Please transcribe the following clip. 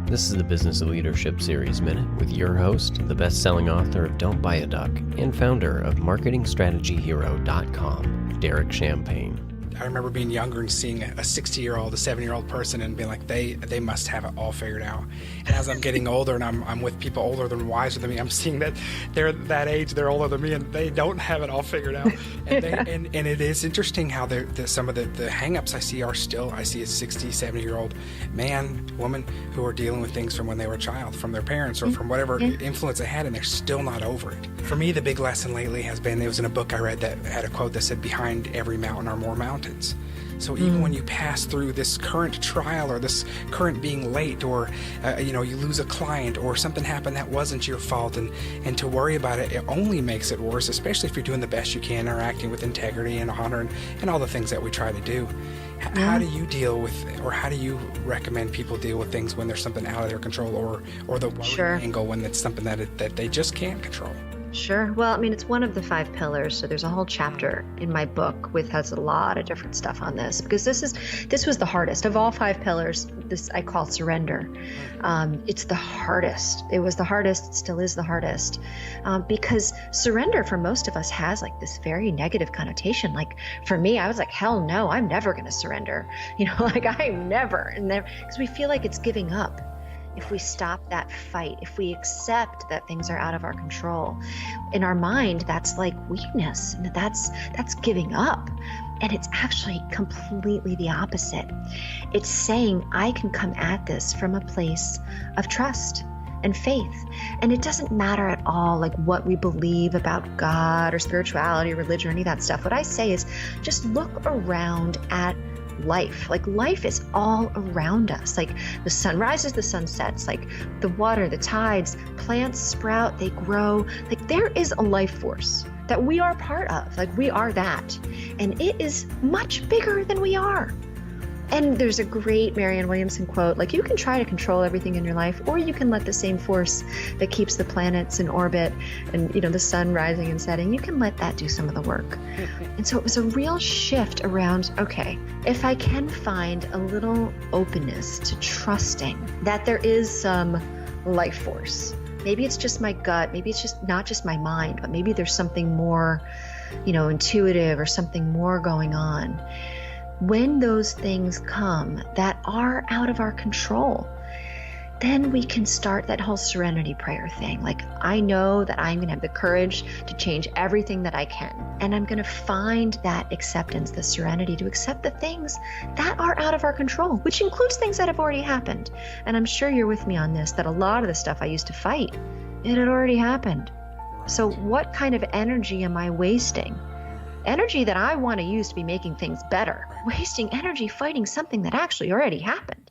This is the Business of Leadership Series Minute with your host, the best-selling author of Don't Buy a Duck and founder of MarketingStrategyHero.com, Derek Champagne. I remember being younger and seeing a 60-year-old, a 70-year-old person and being like, they must have it all figured out. And as I'm getting older and I'm with people older than wiser than me, I'm seeing that they're that age, they're older than me, and they don't have it all figured out. And, and it is interesting how some of the hang-ups I see a 60, 70-year-old man, woman who are dealing with things from when they were a child, from their parents or from whatever influence they had, and they're still not over it. For me, the big lesson lately has been, it was in a book I read that had a quote that said, behind every mountain are more mountains. So even when you pass through this current trial or this current being late or, you lose a client or something happened that wasn't your fault, and to worry about it, it only makes it worse, especially if you're doing the best you can or acting with integrity and honor and all the things that we try to do. How do you deal with, or how do you recommend people deal with things when there's something out of their control or the worry angle when it's something that they just can't control? Sure. Well, it's one of the 5 pillars. So there's a whole chapter in my book has a lot of different stuff on this, because this was the hardest of all 5 pillars. This I call surrender. It's the hardest. It was the hardest. It still is the hardest, because surrender for most of us has like this very negative connotation. Like for me, I was like, hell no, I'm never going to surrender. I'm never, because we feel like it's giving up. If we stop that fight, if we accept that things are out of our control, in our mind, that's like weakness, and that's giving up. And it's actually completely the opposite. It's saying, I can come at this from a place of trust and faith. And it doesn't matter at all like what we believe about God or spirituality or religion or any of that stuff. What I say is just look around at life. Like life is all around us. Like the sun rises, the sun sets, like the water, the tides, plants sprout, they grow. Like there is a life force that we are part of. Like we are that. And it is much bigger than we are. And there's a great Marianne Williamson quote, like you can try to control everything in your life, or you can let the same force that keeps the planets in orbit and, the sun rising and setting, you can let that do some of the work. And so it was a real shift around, okay, if I can find a little openness to trusting that there is some life force, maybe it's just my gut, maybe it's just not just my mind, but maybe there's something more, intuitive or something more going on. When those things come that are out of our control, then we can start that whole serenity prayer thing. Like, I know that I'm going to have the courage to change everything that I can. And I'm going to find that acceptance, the serenity to accept the things that are out of our control, which includes things that have already happened. And I'm sure you're with me on this, that a lot of the stuff I used to fight, it had already happened. So what kind of energy am I wasting? Energy that I want to use to be making things better, wasting energy fighting something that actually already happened.